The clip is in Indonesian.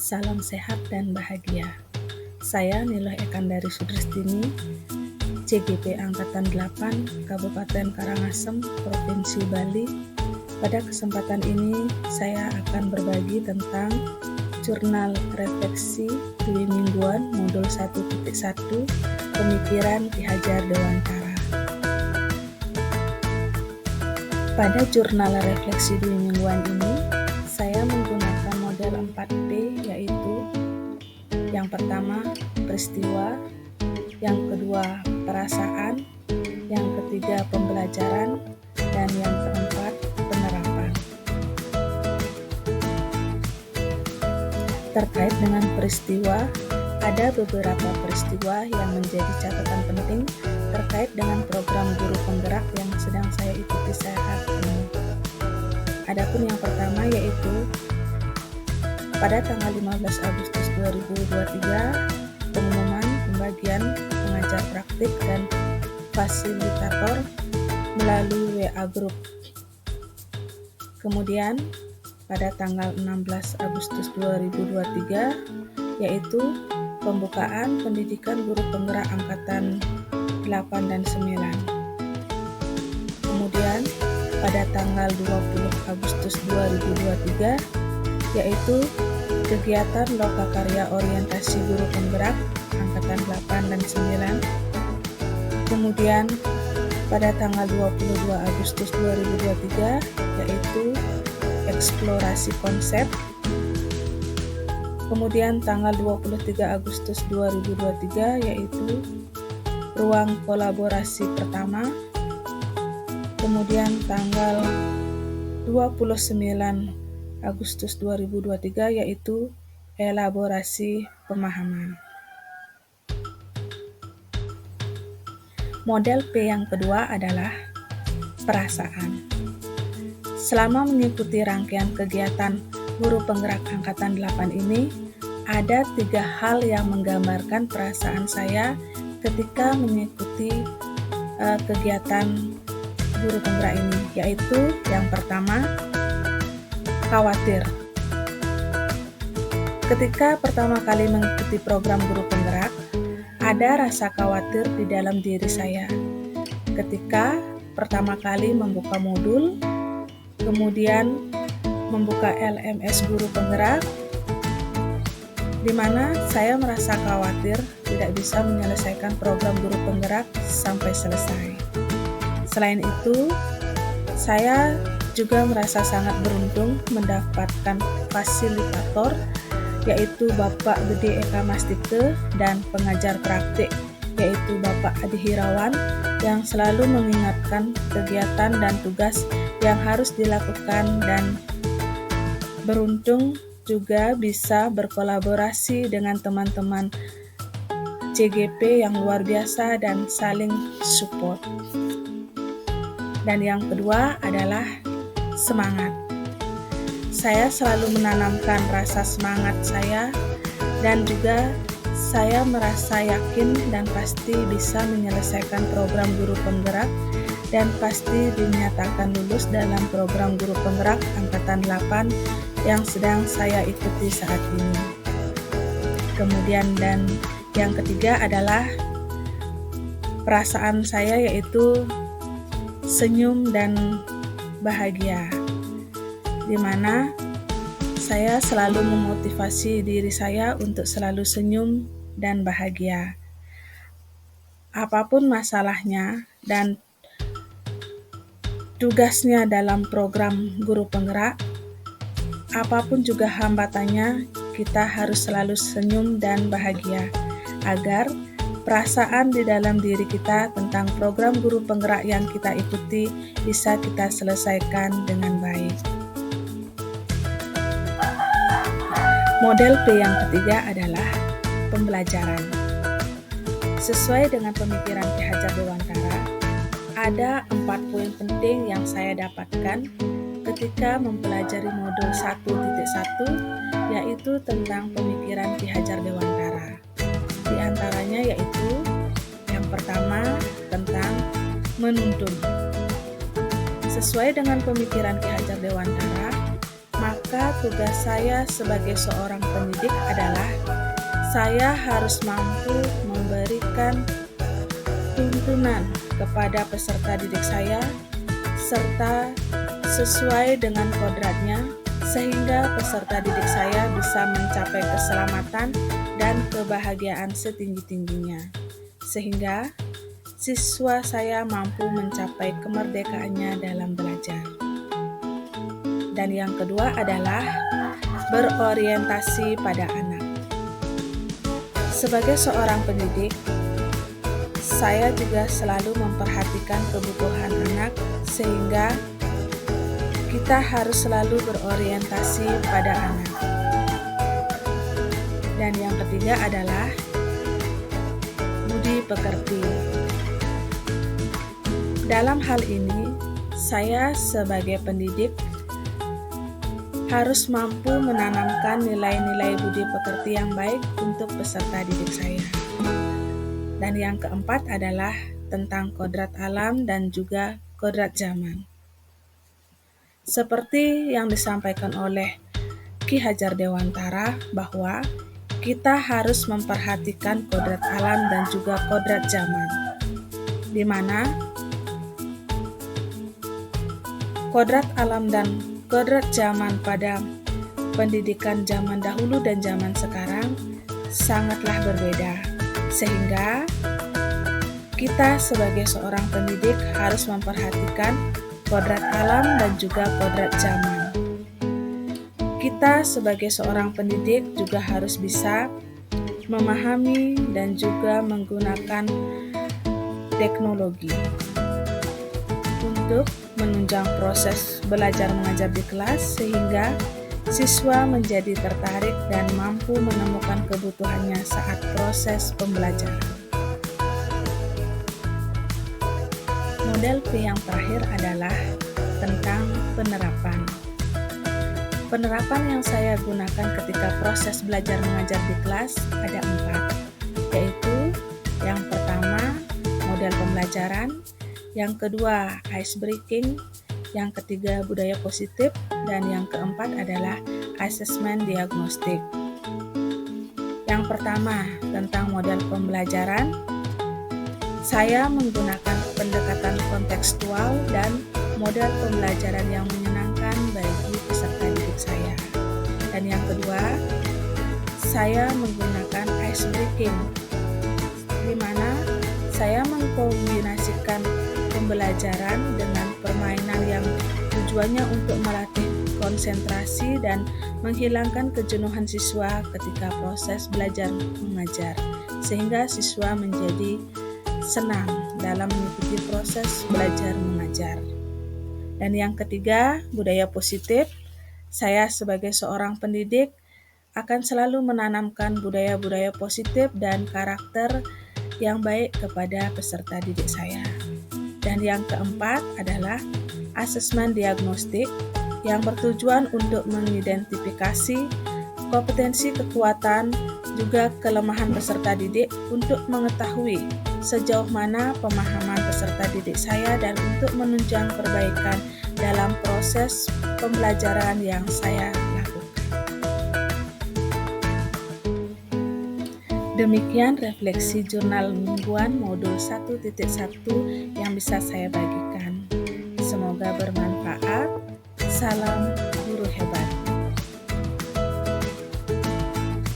Salam sehat dan bahagia. Saya Niloh Ekandari Sudristini, CGP Angkatan 8, Kabupaten Karangasem, Provinsi Bali. Pada kesempatan ini, saya akan berbagi tentang Jurnal Refleksi Dwi Mingguan Modul 1.1 Pemikiran Ki Hajar Dewantara. Pada Jurnal Refleksi Dwi Mingguan ini, saya menggunakan model 4P, yaitu yang pertama peristiwa, yang kedua perasaan, yang ketiga pembelajaran, dan yang keempat penerapan. Terkait dengan peristiwa, ada beberapa peristiwa yang menjadi catatan penting terkait dengan program guru penggerak yang sedang saya ikuti saat ini. Adapun yang pertama yaitu pada tanggal 15 Agustus 2023, pengumuman pembagian pengajar praktik dan fasilitator melalui WA Group. Kemudian pada tanggal 16 Agustus 2023 yaitu pembukaan pendidikan guru penggerak angkatan 8 dan 9. Kemudian pada tanggal 20 Agustus 2023 yaitu kegiatan lokakarya orientasi guru penggerak angkatan 8 dan 9. Kemudian pada tanggal 22 Agustus 2023 yaitu eksplorasi konsep. Kemudian tanggal 23 Agustus 2023 yaitu ruang kolaborasi pertama. Kemudian tanggal 29 Agustus 2023 yaitu elaborasi pemahaman. Model P yang kedua adalah perasaan. Selama mengikuti rangkaian kegiatan guru penggerak angkatan 8 ini, ada 3 hal yang menggambarkan perasaan saya ketika mengikuti kegiatan guru penggerak ini, yaitu yang pertama, khawatir. Ketika pertama kali mengikuti program guru penggerak, ada rasa khawatir di dalam diri saya. Ketika pertama kali membuka modul, kemudian membuka LMS guru penggerak, di mana saya merasa khawatir tidak bisa menyelesaikan program guru penggerak sampai selesai. Selain itu, saya juga merasa sangat beruntung mendapatkan fasilitator, yaitu Bapak Gede Eka Mastike, dan pengajar praktik, yaitu Bapak Adi Hirawan, yang selalu mengingatkan kegiatan dan tugas yang harus dilakukan, dan beruntung juga bisa berkolaborasi dengan teman-teman CGP yang luar biasa dan saling support. Dan yang kedua adalah semangat. Saya selalu menanamkan rasa semangat saya, dan juga saya merasa yakin dan pasti bisa menyelesaikan program guru penggerak dan pasti dinyatakan lulus dalam program guru penggerak angkatan 8 yang sedang saya ikuti saat ini. Kemudian dan yang ketiga adalah perasaan saya, yaitu senyum dan bahagia, di mana saya selalu memotivasi diri saya untuk selalu senyum dan bahagia. Apapun masalahnya dan tugasnya dalam program guru penggerak, apapun juga hambatannya, kita harus selalu senyum dan bahagia, agar perasaan di dalam diri kita tentang program guru penggerak yang kita ikuti bisa kita selesaikan dengan baik. Model P yang ketiga adalah pembelajaran. Sesuai dengan pemikiran Ki Hajar Dewantara, ada 4 poin penting yang saya dapatkan ketika mempelajari modul 1.1, yaitu tentang pemikiran Ki Hajar Dewantara. Di antaranya yaitu yang pertama tentang menuntun. Sesuai dengan pemikiran Ki Hajar Dewantara, maka tugas saya sebagai seorang pendidik adalah saya harus mampu memberikan tuntunan kepada peserta didik saya serta sesuai dengan kodratnya sehingga peserta didik saya bisa mencapai keselamatan dan kebahagiaan setinggi-tingginya, sehingga siswa saya mampu mencapai kemerdekaannya dalam belajar. Dan yang kedua adalah berorientasi pada anak. Sebagai seorang pendidik, saya juga selalu memperhatikan kebutuhan anak sehingga kita harus selalu berorientasi pada anak. Dan yang ketiga adalah budi pekerti. Dalam hal ini, saya sebagai pendidik harus mampu menanamkan nilai-nilai budi pekerti yang baik untuk peserta didik saya. Dan yang keempat adalah tentang kodrat alam dan juga kodrat zaman. Seperti yang disampaikan oleh Ki Hajar Dewantara bahwa kita harus memperhatikan kodrat alam dan juga kodrat zaman, di mana kodrat alam dan kodrat zaman pada pendidikan zaman dahulu dan zaman sekarang sangatlah berbeda, sehingga kita sebagai seorang pendidik harus memperhatikan kodrat alam dan juga kodrat zaman. Kita sebagai seorang pendidik juga harus bisa memahami dan juga menggunakan teknologi untuk menunjang proses belajar mengajar di kelas sehingga siswa menjadi tertarik dan mampu menemukan kebutuhannya saat proses pembelajaran. Model P yang terakhir adalah tentang penerapan. Penerapan yang saya gunakan ketika proses belajar mengajar di kelas ada 4, yaitu yang pertama model pembelajaran, yang kedua ice breaking, yang ketiga budaya positif, dan yang keempat adalah asesmen diagnostik. Yang pertama tentang model pembelajaran, saya menggunakan pendekatan kontekstual dan model pembelajaran yang menyenangkan bagi peserta didik saya. Dan yang kedua, saya menggunakan ice breaking, di mana saya mengkombinasikan pembelajaran dengan permainan yang tujuannya untuk melatih konsentrasi dan menghilangkan kejenuhan siswa ketika proses belajar mengajar, sehingga siswa menjadi senang dalam mengikuti proses belajar mengajar. Dan yang ketiga, budaya positif. Saya sebagai seorang pendidik akan selalu menanamkan budaya-budaya positif dan karakter yang baik kepada peserta didik saya. Dan yang keempat adalah asesmen diagnostik yang bertujuan untuk mengidentifikasi kompetensi, kekuatan, juga kelemahan peserta didik untuk mengetahui sejauh mana pemahaman peserta didik saya dan untuk menunjang perbaikan dalam proses pembelajaran yang saya lakukan. Demikian refleksi jurnal mingguan modul 1.1 yang bisa saya bagikan. Semoga bermanfaat. Salam